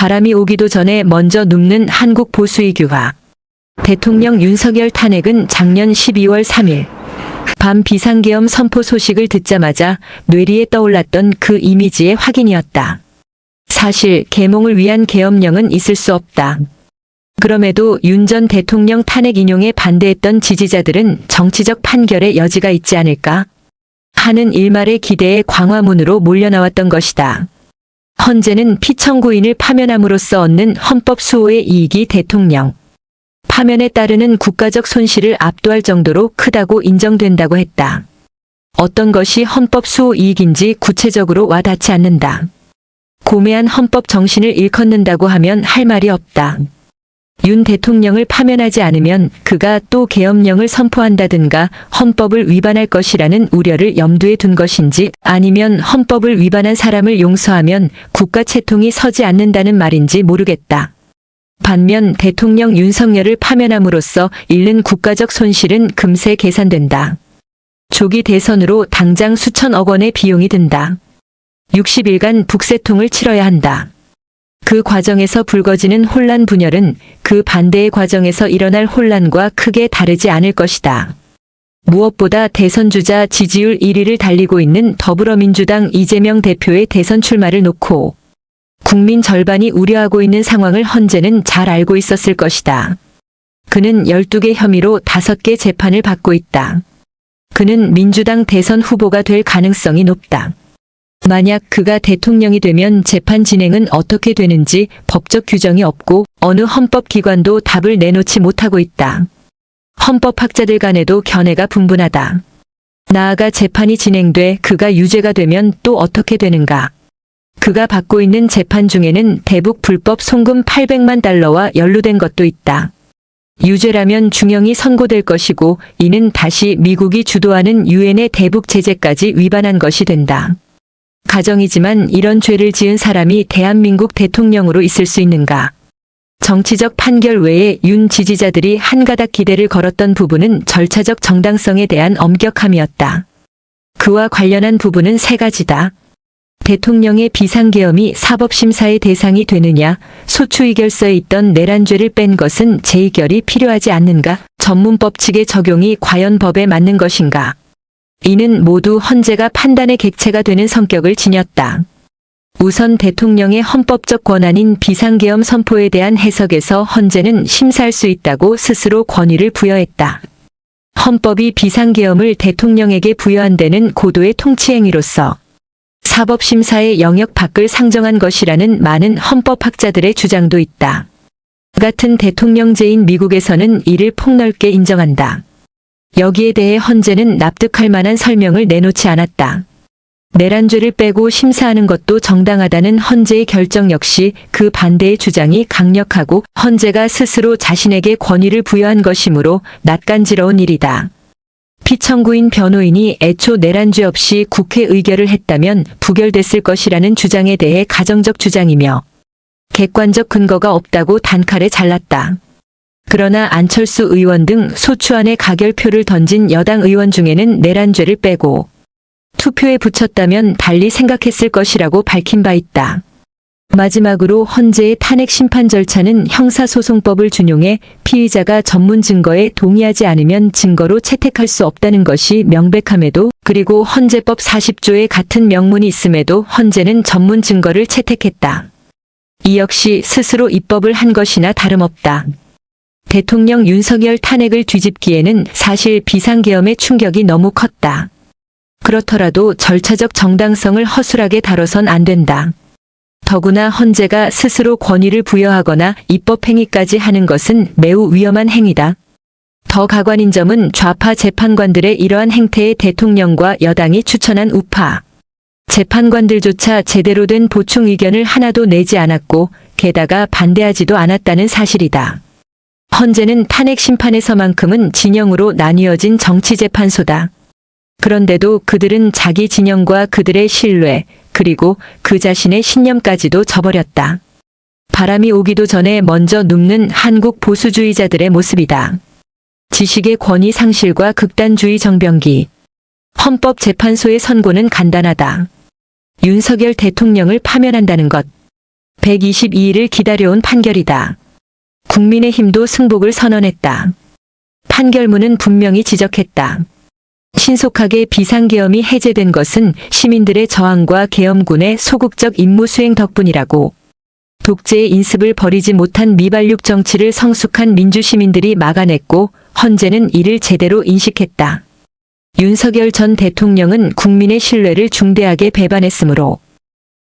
바람이 오기도 전에 먼저 눕는 한국 보수의 규화. 대통령 윤석열 탄핵은 작년 12월 3일 밤 비상계엄 선포 소식을 듣자마자 뇌리에 떠올랐던 그 이미지의 확인이었다. 사실 계몽을 위한 계엄령은 있을 수 없다. 그럼에도 윤 전 대통령 탄핵 인용에 반대했던 지지자들은 정치적 판결의 여지가 있지 않을까 하는 일말의 기대에 광화문으로 몰려나왔던 것이다. 헌재는 피청구인을 파면함으로써 얻는 헌법 수호의 이익이 대통령 파면에 따르는 국가적 손실을 압도할 정도로 크다고 인정된다고 했다. 어떤 것이 헌법 수호 이익인지 구체적으로 와닿지 않는다. 고매한 헌법 정신을 일컫는다고 하면 할 말이 없다. 윤 대통령을 파면하지 않으면 그가 또 계엄령을 선포한다든가 헌법을 위반할 것이라는 우려를 염두에 둔 것인지 아니면 헌법을 위반한 사람을 용서하면 국가 채통이 서지 않는다는 말인지 모르겠다. 반면 대통령 윤석열을 파면함으로써 잃는 국가적 손실은 금세 계산된다. 조기 대선으로 당장 수천억 원의 비용이 든다. 60일간 북새통을 치러야 한다. 그 과정에서 불거지는 혼란 분열은 그 반대의 과정에서 일어날 혼란과 크게 다르지 않을 것이다. 무엇보다 대선 주자 지지율 1위를 달리고 있는 더불어민주당 이재명 대표의 대선 출마를 놓고 국민 절반이 우려하고 있는 상황을 헌재는 잘 알고 있었을 것이다. 그는 12개 혐의로 5개 재판을 받고 있다. 그는 민주당 대선 후보가 될 가능성이 높다. 만약 그가 대통령이 되면 재판 진행은 어떻게 되는지 법적 규정이 없고 어느 헌법기관도 답을 내놓지 못하고 있다. 헌법학자들 간에도 견해가 분분하다. 나아가 재판이 진행돼 그가 유죄가 되면 또 어떻게 되는가? 그가 받고 있는 재판 중에는 대북 불법 송금 800만 달러와 연루된 것도 있다. 유죄라면 중형이 선고될 것이고 이는 다시 미국이 주도하는 유엔의 대북 제재까지 위반한 것이 된다. 가정이지만 이런 죄를 지은 사람이 대한민국 대통령으로 있을 수 있는가? 정치적 판결 외에 윤 지지자들이 한가닥 기대를 걸었던 부분은 절차적 정당성에 대한 엄격함이었다. 그와 관련한 부분은 3가지다. 대통령의 비상계엄이 사법심사의 대상이 되느냐, 소추의결서에 있던 내란죄를 뺀 것은 재의결이 필요하지 않는가, 전문법칙의 적용이 과연 법에 맞는 것인가. 이는 모두 헌재가 판단의 객체가 되는 성격을 지녔다. 우선 대통령의 헌법적 권한인 비상계엄 선포에 대한 해석에서 헌재는 심사할 수 있다고 스스로 권위를 부여했다. 헌법이 비상계엄을 대통령에게 부여한 데는 고도의 통치행위로서 사법심사의 영역 밖을 상정한 것이라는 많은 헌법학자들의 주장도 있다. 같은 대통령제인 미국에서는 이를 폭넓게 인정한다. 여기에 대해 헌재는 납득할 만한 설명을 내놓지 않았다. 내란죄를 빼고 심사하는 것도 정당하다는 헌재의 결정 역시 그 반대의 주장이 강력하고 헌재가 스스로 자신에게 권위를 부여한 것이므로 낯간지러운 일이다. 피청구인 변호인이 애초 내란죄 없이 국회 의결을 했다면 부결됐을 것이라는 주장에 대해 가정적 주장이며 객관적 근거가 없다고 단칼에 잘랐다. 그러나 안철수 의원 등 소추안의 가결표를 던진 여당 의원 중에는 내란죄를 빼고 투표에 붙였다면 달리 생각했을 것이라고 밝힌 바 있다. 마지막으로 헌재의 탄핵 심판 절차는 형사소송법을 준용해 피의자가 전문 증거에 동의하지 않으면 증거로 채택할 수 없다는 것이 명백함에도 그리고 헌재법 40조에 같은 명문이 있음에도 헌재는 전문 증거를 채택했다. 이 역시 스스로 입법을 한 것이나 다름없다. 대통령 윤석열 탄핵을 뒤집기에는 사실 비상계엄의 충격이 너무 컸다. 그렇더라도 절차적 정당성을 허술하게 다뤄선 안 된다. 더구나 헌재가 스스로 권위를 부여하거나 입법행위까지 하는 것은 매우 위험한 행위다. 더 가관인 점은 좌파 재판관들의 이러한 행태에 대통령과 여당이 추천한 우파 재판관들조차 제대로 된 보충 의견을 하나도 내지 않았고 게다가 반대하지도 않았다는 사실이다. 헌재는 탄핵 심판에서만큼은 진영으로 나뉘어진 정치재판소다. 그런데도 그들은 자기 진영과 그들의 신뢰, 그리고 그 자신의 신념까지도 저버렸다. 바람이 오기도 전에 먼저 눕는 한국 보수주의자들의 모습이다. 지식의 권위 상실과 극단주의 정병기. 헌법재판소의 선고는 간단하다. 윤석열 대통령을 파면한다는 것. 122일을 기다려온 판결이다. 국민의힘도 승복을 선언했다. 판결문은 분명히 지적했다. 신속하게 비상계엄이 해제된 것은 시민들의 저항과 계엄군의 소극적 임무 수행 덕분이라고. 독재의 인습을 버리지 못한 미발육 정치를 성숙한 민주시민들이 막아냈고 헌재는 이를 제대로 인식했다. 윤석열 전 대통령은 국민의 신뢰를 중대하게 배반했으므로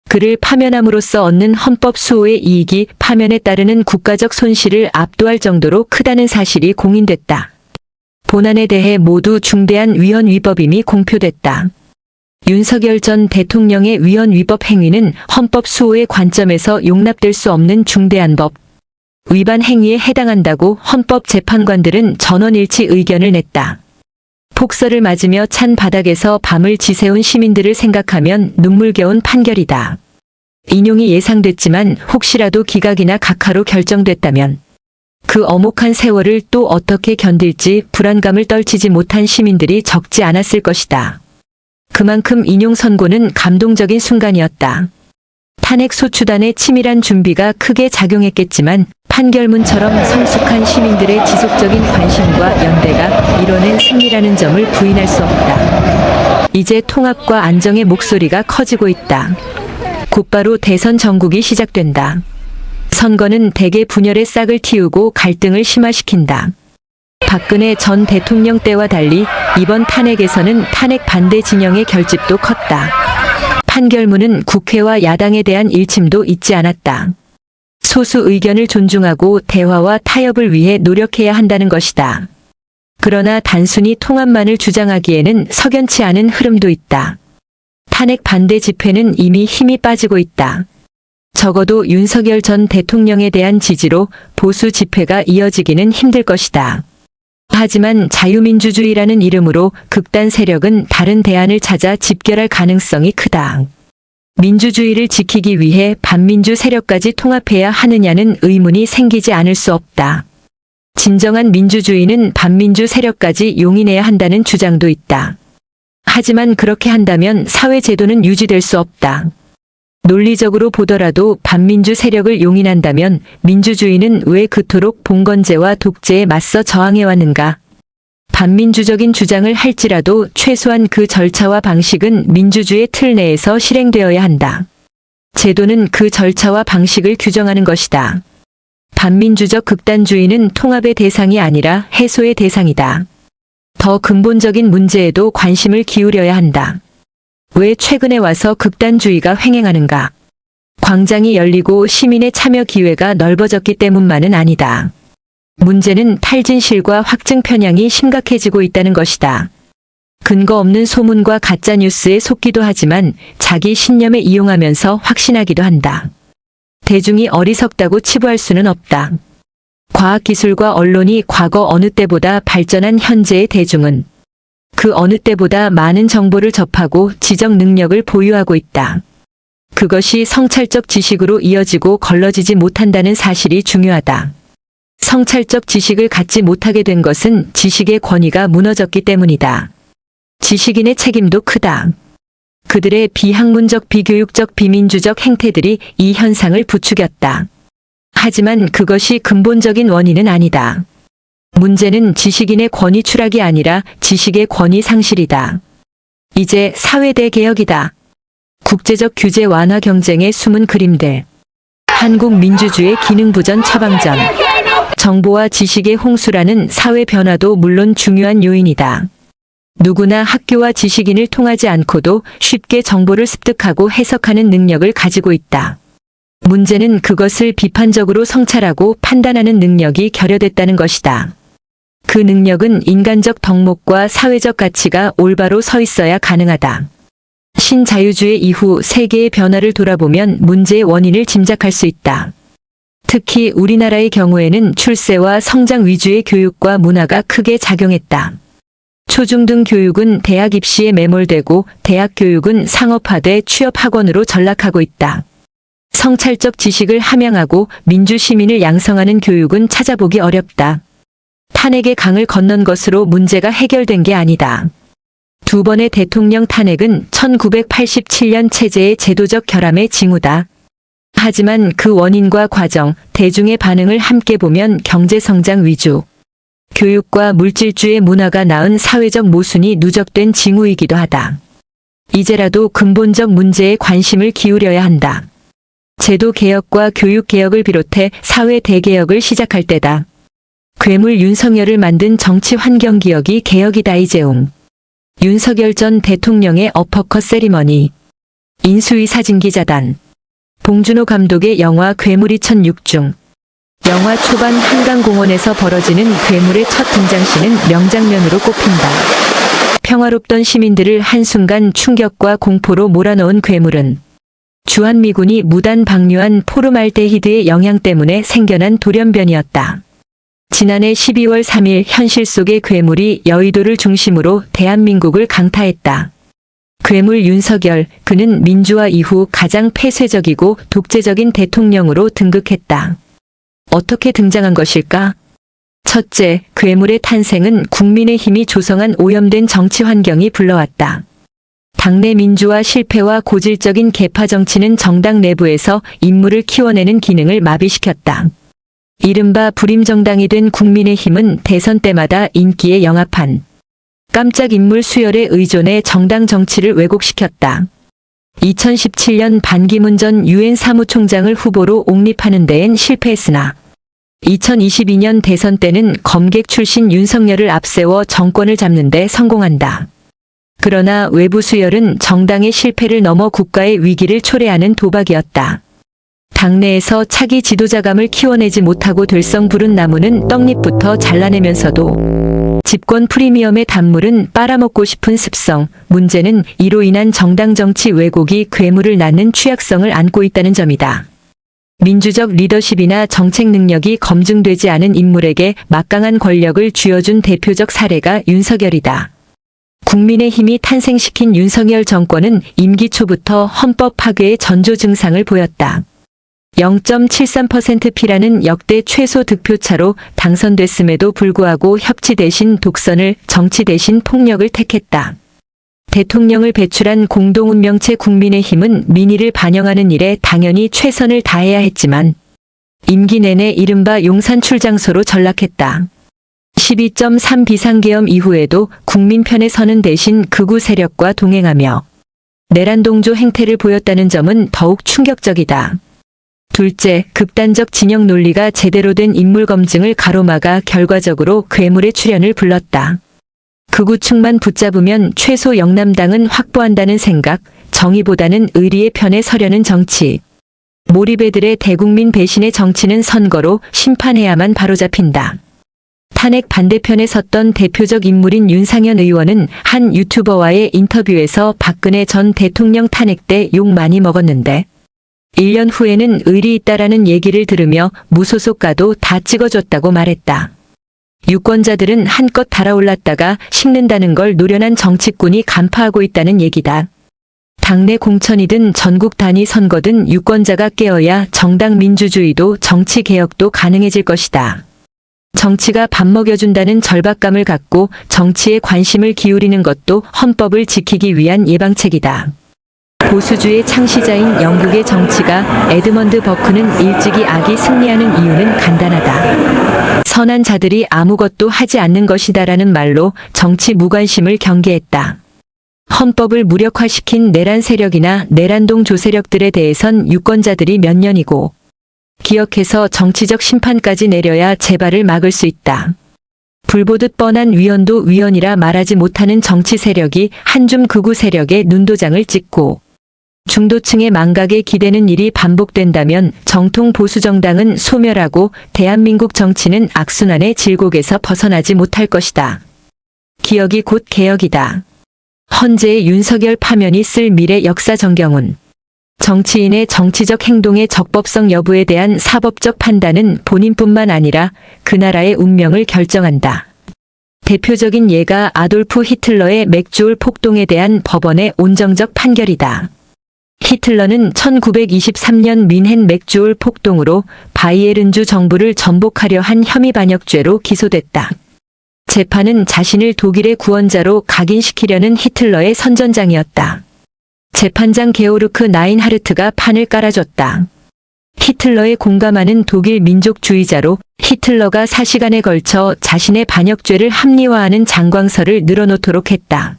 그를 파면함으로써 얻는 헌법 수호의 이익이 파면에 따르는 국가적 손실을 압도할 정도로 크다는 사실이 공인됐다. 본안에 대해 모두 중대한 위헌 위법임이 공표됐다. 윤석열 전 대통령의 위헌 위법 행위는 헌법 수호의 관점에서 용납될 수 없는 중대한 법 위반 행위에 해당한다고 헌법재판관들은 전원일치 의견을 냈다. 폭설을 맞으며 찬 바닥에서 밤을 지새운 시민들을 생각하면 눈물겨운 판결이다. 인용이 예상됐지만 혹시라도 기각이나 각하로 결정됐다면 그 엄혹한 세월을 또 어떻게 견딜지 불안감을 떨치지 못한 시민들이 적지 않았을 것이다. 그만큼 인용 선고는 감동적인 순간이었다. 탄핵 소추단의 치밀한 준비가 크게 작용했겠지만 판결문처럼 성숙한 시민들의 지속적인 관심과 연대가 이뤄낸 승리라는 점을 부인할 수 없다. 이제 통합과 안정의 목소리가 커지고 있다. 곧바로 대선 전국이 시작된다. 선거는 대개 분열의 싹을 틔우고 갈등을 심화시킨다. 박근혜 전 대통령 때와 달리 이번 탄핵에서는 탄핵 반대 진영의 결집도 컸다. 판결문은 국회와 야당에 대한 일침도 잊지 않았다. 소수 의견을 존중하고 대화와 타협을 위해 노력해야 한다는 것이다. 그러나 단순히 통합만을 주장하기에는 석연치 않은 흐름도 있다. 탄핵 반대 집회는 이미 힘이 빠지고 있다. 적어도 윤석열 전 대통령에 대한 지지로 보수 집회가 이어지기는 힘들 것이다. 하지만 자유민주주의라는 이름으로 극단 세력은 다른 대안을 찾아 집결할 가능성이 크다. 민주주의를 지키기 위해 반민주 세력까지 통합해야 하느냐는 의문이 생기지 않을 수 없다. 진정한 민주주의는 반민주 세력까지 용인해야 한다는 주장도 있다. 하지만 그렇게 한다면 사회제도는 유지될 수 없다. 논리적으로 보더라도 반민주 세력을 용인한다면 민주주의는 왜 그토록 봉건제와 독재에 맞서 저항해왔는가? 반민주적인 주장을 할지라도 최소한 그 절차와 방식은 민주주의 틀 내에서 실행되어야 한다. 제도는 그 절차와 방식을 규정하는 것이다. 반민주적 극단주의는 통합의 대상이 아니라 해소의 대상이다. 더 근본적인 문제에도 관심을 기울여야 한다. 왜 최근에 와서 극단주의가 횡행하는가? 광장이 열리고 시민의 참여 기회가 넓어졌기 때문만은 아니다. 문제는 탈진실과 확증 편향이 심각해지고 있다는 것이다. 근거 없는 소문과 가짜뉴스에 속기도 하지만 자기 신념에 이용하면서 확신하기도 한다. 대중이 어리석다고 치부할 수는 없다. 과학기술과 언론이 과거 어느 때보다 발전한 현재의 대중은 그 어느 때보다 많은 정보를 접하고 지적 능력을 보유하고 있다. 그것이 성찰적 지식으로 이어지고 걸러지지 못한다는 사실이 중요하다. 성찰적 지식을 갖지 못하게 된 것은 지식의 권위가 무너졌기 때문이다. 지식인의 책임도 크다. 그들의 비학문적, 비교육적, 비민주적 행태들이 이 현상을 부추겼다. 하지만 그것이 근본적인 원인은 아니다. 문제는 지식인의 권위 추락이 아니라 지식의 권위 상실이다. 이제 사회대 개혁이다. 국제적 규제 완화 경쟁의 숨은 그림들. 한국 민주주의 기능부전 처방전. 정보와 지식의 홍수라는 사회 변화도 물론 중요한 요인이다. 누구나 학교와 지식인을 통하지 않고도 쉽게 정보를 습득하고 해석하는 능력을 가지고 있다. 문제는 그것을 비판적으로 성찰하고 판단하는 능력이 결여됐다는 것이다. 그 능력은 인간적 덕목과 사회적 가치가 올바로 서 있어야 가능하다. 신자유주의 이후 세계의 변화를 돌아보면 문제의 원인을 짐작할 수 있다. 특히 우리나라의 경우에는 출세와 성장 위주의 교육과 문화가 크게 작용했다. 초중등 교육은 대학 입시에 매몰되고 대학 교육은 상업화돼 취업학원으로 전락하고 있다. 성찰적 지식을 함양하고 민주시민을 양성하는 교육은 찾아보기 어렵다. 탄핵의 강을 건넌 것으로 문제가 해결된 게 아니다. 두 번의 대통령 탄핵은 1987년 체제의 제도적 결함의 징후다. 하지만 그 원인과 과정, 대중의 반응을 함께 보면 경제성장 위주, 교육과 물질주의 문화가 낳은 사회적 모순이 누적된 징후이기도 하다. 이제라도 근본적 문제에 관심을 기울여야 한다. 제도 개혁과 교육 개혁을 비롯해 사회 대개혁을 시작할 때다. 괴물 윤석열을 만든 정치 환경 기억이 개혁이다. 이재용. 윤석열 전 대통령의 어퍼컷 세리머니. 인수위 사진기자단. 봉준호 감독의 영화 괴물이 1006중. 영화 초반 한강공원에서 벌어지는 괴물의 첫 등장시는 명장면으로 꼽힌다. 평화롭던 시민들을 한순간 충격과 공포로 몰아넣은 괴물은 주한미군이 무단 방류한 포름알데히드의 영향 때문에 생겨난 돌연변이었다. 지난해 12월 3일 현실 속의 괴물이 여의도를 중심으로 대한민국을 강타했다. 괴물 윤석열, 그는 민주화 이후 가장 폐쇄적이고 독재적인 대통령으로 등극했다. 어떻게 등장한 것일까? 첫째, 괴물의 탄생은 국민의힘이 조성한 오염된 정치 환경이 불러왔다. 당내 민주화 실패와 고질적인 계파 정치는 정당 내부에서 인물을 키워내는 기능을 마비시켰다. 이른바 불임정당이 된 국민의힘은 대선 때마다 인기에 영합한 깜짝 인물 수혈에 의존해 정당 정치를 왜곡시켰다. 2017년 반기문 전 유엔 사무총장을 후보로 옹립하는 데엔 실패했으나 2022년 대선 때는 검객 출신 윤석열을 앞세워 정권을 잡는 데 성공한다. 그러나 외부 수혈은 정당의 실패를 넘어 국가의 위기를 초래하는 도박이었다. 당내에서 차기 지도자감을 키워내지 못하고 될성 부른 나무는 떡잎부터 잘라내면서도 집권 프리미엄의 단물은 빨아먹고 싶은 습성, 문제는 이로 인한 정당 정치 왜곡이 괴물을 낳는 취약성을 안고 있다는 점이다. 민주적 리더십이나 정책 능력이 검증되지 않은 인물에게 막강한 권력을 쥐어준 대표적 사례가 윤석열이다. 국민의힘이 탄생시킨 윤석열 정권은 임기 초부터 헌법 파괴의 전조 증상을 보였다. 0.73% 피라는 역대 최소 득표차로 당선됐음에도 불구하고 협치 대신 독선을, 정치 대신 폭력을 택했다. 대통령을 배출한 공동운명체 국민의힘은 민의를 반영하는 일에 당연히 최선을 다해야 했지만 임기 내내 이른바 용산 출장소로 전락했다. 12.3 비상계엄 이후에도 국민 편에 서는 대신 극우 세력과 동행하며 내란동조 행태를 보였다는 점은 더욱 충격적이다. 둘째, 극단적 진영 논리가 제대로 된 인물 검증을 가로막아 결과적으로 괴물의 출현을 불렀다. 극우층만 붙잡으면 최소 영남당은 확보한다는 생각, 정의보다는 의리의 편에 서려는 정치. 몰입애들의 대국민 배신의 정치는 선거로 심판해야만 바로잡힌다. 탄핵 반대편에 섰던 대표적 인물인 윤상현 의원은 한 유튜버와의 인터뷰에서 박근혜 전 대통령 탄핵 때 욕 많이 먹었는데 1년 후에는 의리 있다라는 얘기를 들으며 무소속 가도 다 찍어줬다고 말했다. 유권자들은 한껏 달아올랐다가 식는다는 걸 노련한 정치꾼이 간파하고 있다는 얘기다. 당내 공천이든 전국 단위 선거든 유권자가 깨어야 정당 민주주의도 정치 개혁도 가능해질 것이다. 정치가 밥 먹여준다는 절박감을 갖고 정치에 관심을 기울이는 것도 헌법을 지키기 위한 예방책이다. 보수주의 창시자인 영국의 정치가 에드먼드 버크는 일찍이 악이 승리하는 이유는 간단하다. 선한 자들이 아무것도 하지 않는 것이다라는 말로 정치 무관심을 경계했다. 헌법을 무력화시킨 내란 세력이나 내란동 조세력들에 대해선 유권자들이 몇 년이고 기억해서 정치적 심판까지 내려야 재발을 막을 수 있다. 불보듯 뻔한 위헌도 위헌이라 말하지 못하는 정치 세력이 한줌 극우 세력의 눈도장을 찍고 중도층의 망각에 기대는 일이 반복된다면 정통 보수정당은 소멸하고 대한민국 정치는 악순환의 질곡에서 벗어나지 못할 것이다. 기억이 곧 개혁이다. 헌재의 윤석열 파면이 쓸 미래 역사 정경훈. 정치인의 정치적 행동의 적법성 여부에 대한 사법적 판단은 본인뿐만 아니라 그 나라의 운명을 결정한다. 대표적인 예가 아돌프 히틀러의 맥주올 폭동에 대한 법원의 온정적 판결이다. 히틀러는 1923년 뮌헨 맥주올 폭동으로 바이에른주 정부를 전복하려 한 혐의 반역죄로 기소됐다. 재판은 자신을 독일의 구원자로 각인시키려는 히틀러의 선전장이었다. 재판장 게오르크 나인하르트가 판을 깔아줬다. 히틀러에 공감하는 독일 민족주의자로 히틀러가 4시간에 걸쳐 자신의 반역죄를 합리화하는 장광설을 늘어놓도록 했다.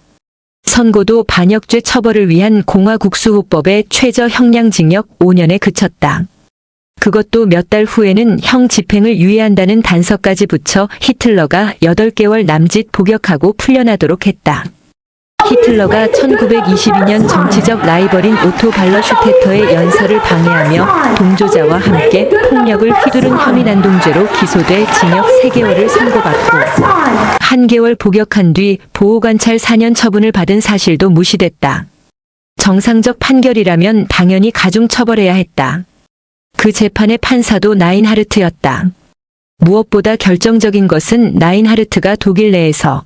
선고도 반역죄 처벌을 위한 공화국수호법의 최저 형량징역 5년에 그쳤다. 그것도 몇 달 후에는 형 집행을 유예한다는 단서까지 붙여 히틀러가 8개월 남짓 복역하고 풀려나도록 했다. 히틀러가 1922년 정치적 라이벌인 오토 발러슈테터의 연설을 방해하며 동조자와 함께 폭력을 휘두른 혐의 난동죄로 기소돼 징역 3개월을 선고받고 1개월 복역한 뒤 보호관찰 4년 처분을 받은 사실도 무시됐다. 정상적 판결이라면 당연히 가중처벌해야 했다. 그 재판의 판사도 나인하르트였다. 무엇보다 결정적인 것은 나인하르트가 독일 내에서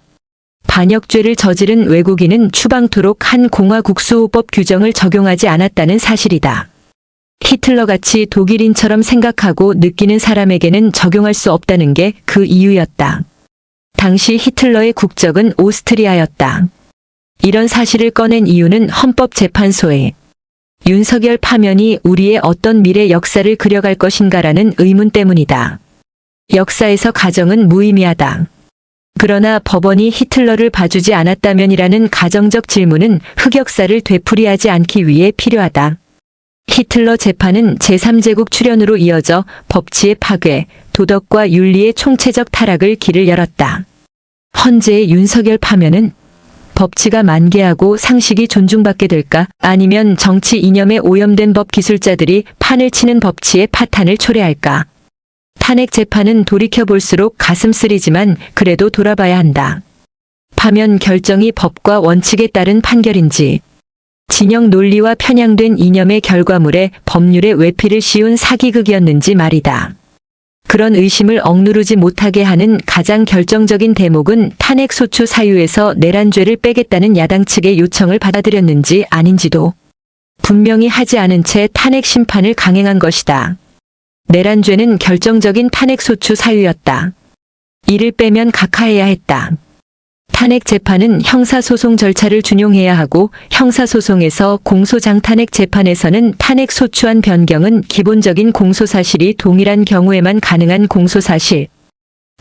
반역죄를 저지른 외국인은 추방토록 한 공화국수호법 규정을 적용하지 않았다는 사실이다. 히틀러같이 독일인처럼 생각하고 느끼는 사람에게는 적용할 수 없다는 게 그 이유였다. 당시 히틀러의 국적은 오스트리아였다. 이런 사실을 꺼낸 이유는 헌법재판소에 윤석열 파면이 우리의 어떤 미래 역사를 그려갈 것인가라는 의문 때문이다. 역사에서 가정은 무의미하다. 그러나 법원이 히틀러를 봐주지 않았다면이라는 가정적 질문은 흑역사를 되풀이하지 않기 위해 필요하다. 히틀러 재판은 제3제국 출현으로 이어져 법치의 파괴, 도덕과 윤리의 총체적 타락을 길을 열었다. 헌재의 윤석열 파면은 법치가 만개하고 상식이 존중받게 될까? 아니면 정치 이념에 오염된 법 기술자들이 판을 치는 법치의 파탄을 초래할까? 탄핵 재판은 돌이켜볼수록 가슴 쓰리지만 그래도 돌아봐야 한다. 파면 결정이 법과 원칙에 따른 판결인지, 진영 논리와 편향된 이념의 결과물에 법률의 외피를 씌운 사기극이었는지 말이다. 그런 의심을 억누르지 못하게 하는 가장 결정적인 대목은 탄핵소추 사유에서 내란죄를 빼겠다는 야당 측의 요청을 받아들였는지 아닌지도 분명히 하지 않은 채 탄핵 심판을 강행한 것이다. 내란죄는 결정적인 탄핵소추 사유였다. 이를 빼면 각하해야 했다. 탄핵 재판은 형사소송 절차를 준용해야 하고 형사소송에서 공소장탄핵 재판에서는 탄핵 소추안 변경은 기본적인 공소사실이 동일한 경우에만 가능한 공소사실,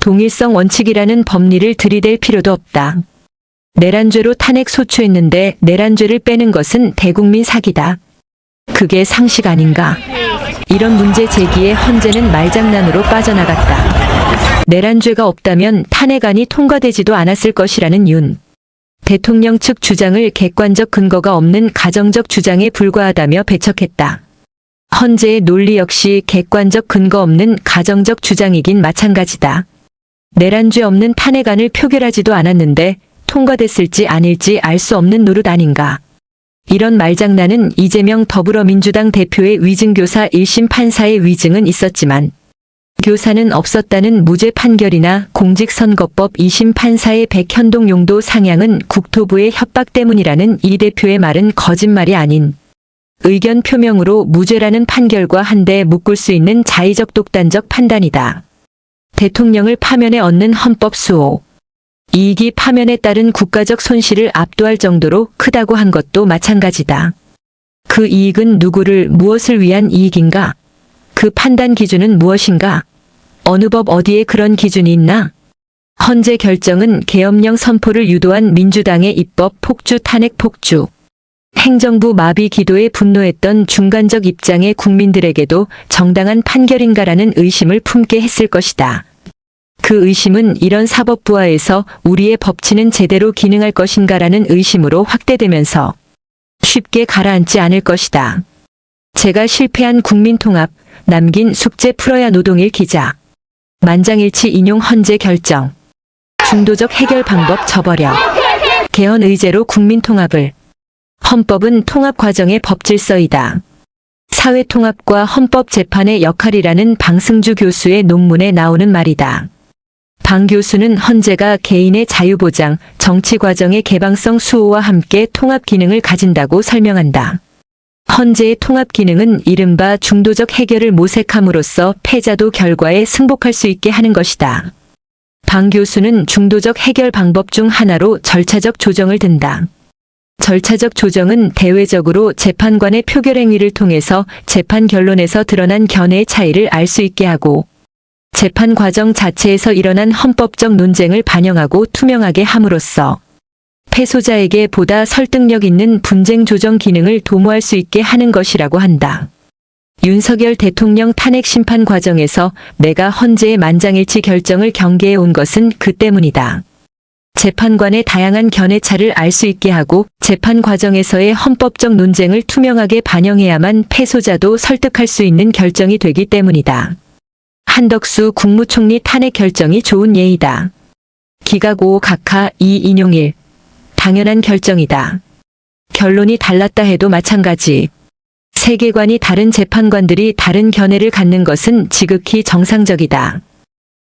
동일성 원칙이라는 법리를 들이댈 필요도 없다. 내란죄로 탄핵 소추했는데 내란죄를 빼는 것은 대국민 사기다. 그게 상식 아닌가? 이런 문제 제기에 헌재는 말장난으로 빠져나갔다. 내란죄가 없다면 탄핵안이 통과되지도 않았을 것이라는 윤 대통령 측 주장을 객관적 근거가 없는 가정적 주장에 불과하다며 배척했다. 헌재의 논리 역시 객관적 근거 없는 가정적 주장이긴 마찬가지다. 내란죄 없는 탄핵안을 표결하지도 않았는데 통과됐을지 아닐지 알 수 없는 노릇 아닌가. 이런 말장난은 이재명 더불어민주당 대표의 위증교사 1심 판사의 위증은 있었지만 교사는 없었다는 무죄 판결이나 공직선거법 2심 판사의 백현동 용도 상향은 국토부의 협박 때문이라는 이 대표의 말은 거짓말이 아닌 의견 표명으로 무죄라는 판결과 한데 묶을 수 있는 자의적 독단적 판단이다. 대통령을 파면에 얻는 헌법 수호. 이익이 파면에 따른 국가적 손실을 압도할 정도로 크다고 한 것도 마찬가지다. 그 이익은 누구를 무엇을 위한 이익인가? 그 판단 기준은 무엇인가? 어느 법 어디에 그런 기준이 있나? 헌재 결정은 계엄령 선포를 유도한 민주당의 입법 폭주 탄핵 폭주. 행정부 마비 기도에 분노했던 중간적 입장의 국민들에게도 정당한 판결인가라는 의심을 품게 했을 것이다. 그 의심은 이런 사법부하에서 우리의 법치는 제대로 기능할 것인가라는 의심으로 확대되면서 쉽게 가라앉지 않을 것이다. 제가 실패한 국민통합, 남긴 숙제 풀어야 노동일 기자. 만장일치 인용 헌재 결정. 중도적 해결 방법 접어려. 개헌 의제로 국민통합을. 헌법은 통합 과정의 법질서이다. 사회통합과 헌법재판의 역할이라는 방승주 교수의 논문에 나오는 말이다. 방 교수는 헌재가 개인의 자유보장, 정치 과정의 개방성 수호와 함께 통합 기능을 가진다고 설명한다. 헌재의 통합 기능은 이른바 중도적 해결을 모색함으로써 패자도 결과에 승복할 수 있게 하는 것이다. 방 교수는 중도적 해결 방법 중 하나로 절차적 조정을 든다. 절차적 조정은 대외적으로 재판관의 표결행위를 통해서 재판 결론에서 드러난 견해의 차이를 알 수 있게 하고 재판 과정 자체에서 일어난 헌법적 논쟁을 반영하고 투명하게 함으로써 패소자에게 보다 설득력 있는 분쟁 조정 기능을 도모할 수 있게 하는 것이라고 한다. 윤석열 대통령 탄핵 심판 과정에서 내가 헌재의 만장일치 결정을 경계해 온 것은 그 때문이다. 재판관의 다양한 견해차를 알 수 있게 하고 재판 과정에서의 헌법적 논쟁을 투명하게 반영해야만 패소자도 설득할 수 있는 결정이 되기 때문이다. 한덕수 국무총리 탄핵 결정이 좋은 예이다. 기각 5 각하 2 인용 1. 당연한 결정이다. 결론이 달랐다 해도 마찬가지. 세계관이 다른 재판관들이 다른 견해를 갖는 것은 지극히 정상적이다.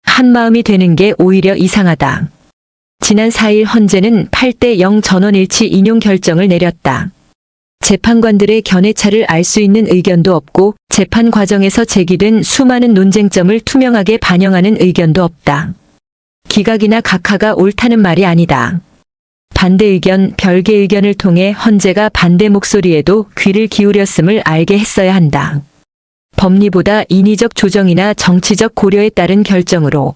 한마음이 되는 게 오히려 이상하다. 지난 4일 헌재는 8대0 전원일치 인용 결정을 내렸다. 재판관들의 견해차를 알 수 있는 의견도 없고 재판 과정에서 제기된 수많은 논쟁점을 투명하게 반영하는 의견도 없다. 기각이나 각하가 옳다는 말이 아니다. 반대 의견, 별개 의견을 통해 헌재가 반대 목소리에도 귀를 기울였음을 알게 했어야 한다. 법리보다 인위적 조정이나 정치적 고려에 따른 결정으로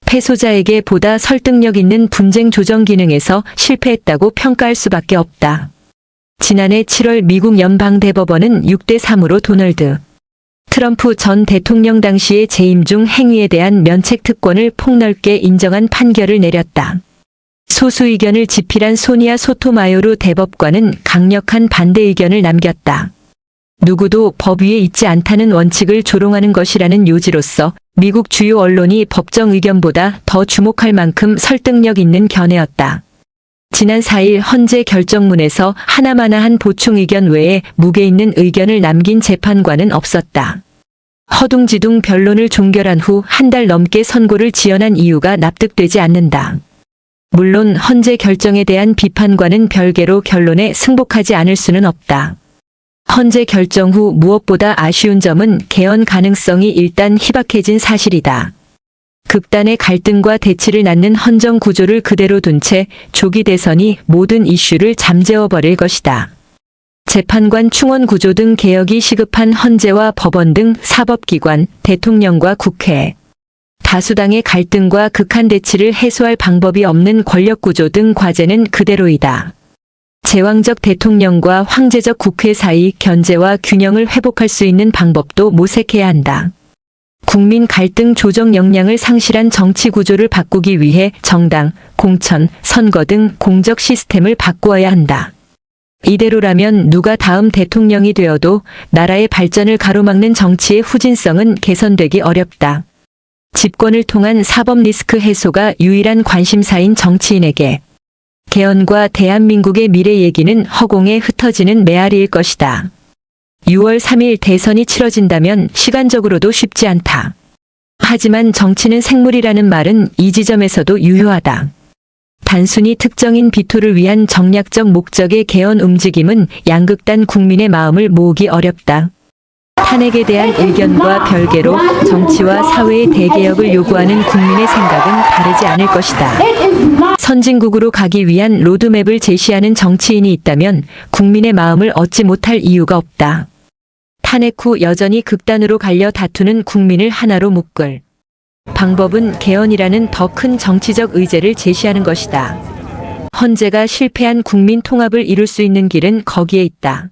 패소자에게 보다 설득력 있는 분쟁 조정 기능에서 실패했다고 평가할 수밖에 없다. 지난해 7월 미국 연방대법원은 6대3으로 도널드 트럼프 전 대통령 당시의 재임 중 행위에 대한 면책 특권을 폭넓게 인정한 판결을 내렸다. 소수 의견을 집필한 소니아 소토마요르 대법관은 강력한 반대 의견을 남겼다. 누구도 법 위에 있지 않다는 원칙을 조롱하는 것이라는 요지로서 미국 주요 언론이 법정 의견보다 더 주목할 만큼 설득력 있는 견해였다. 지난 4일 헌재 결정문에서 하나마나한 보충 의견 외에 무게 있는 의견을 남긴 재판관은 없었다. 허둥지둥 변론을 종결한 후 한 달 넘게 선고를 지연한 이유가 납득되지 않는다. 물론 헌재 결정에 대한 비판과는 별개로 결론에 승복하지 않을 수는 없다. 헌재 결정 후 무엇보다 아쉬운 점은 개헌 가능성이 일단 희박해진 사실이다. 극단의 갈등과 대치를 낳는 헌정 구조를 그대로 둔 채 조기 대선이 모든 이슈를 잠재워버릴 것이다. 재판관 충원 구조 등 개혁이 시급한 헌재와 법원 등 사법기관, 대통령과 국회, 다수당의 갈등과 극한 대치를 해소할 방법이 없는 권력구조 등 과제는 그대로이다. 제왕적 대통령과 황제적 국회 사이 견제와 균형을 회복할 수 있는 방법도 모색해야 한다. 국민 갈등 조정 역량을 상실한 정치 구조를 바꾸기 위해 정당, 공천, 선거 등 공적 시스템을 바꾸어야 한다. 이대로라면 누가 다음 대통령이 되어도 나라의 발전을 가로막는 정치의 후진성은 개선되기 어렵다. 집권을 통한 사법 리스크 해소가 유일한 관심사인 정치인에게 개헌과 대한민국의 미래 얘기는 허공에 흩어지는 메아리일 것이다. 6월 3일 대선이 치러진다면 시간적으로도 쉽지 않다. 하지만 정치는 생물이라는 말은 이 지점에서도 유효하다. 단순히 특정인 비토를 위한 정략적 목적의 개헌 움직임은 양극단 국민의 마음을 모으기 어렵다. 탄핵에 대한 의견과 별개로 정치와 사회의 대개혁을 요구하는 국민의 생각은 다르지 않을 것이다. 선진국으로 가기 위한 로드맵을 제시하는 정치인이 있다면 국민의 마음을 얻지 못할 이유가 없다. 탄핵 후 여전히 극단으로 갈려 다투는 국민을 하나로 묶을 방법은 개헌이라는 더 큰 정치적 의제를 제시하는 것이다. 헌재가 실패한 국민 통합을 이룰 수 있는 길은 거기에 있다.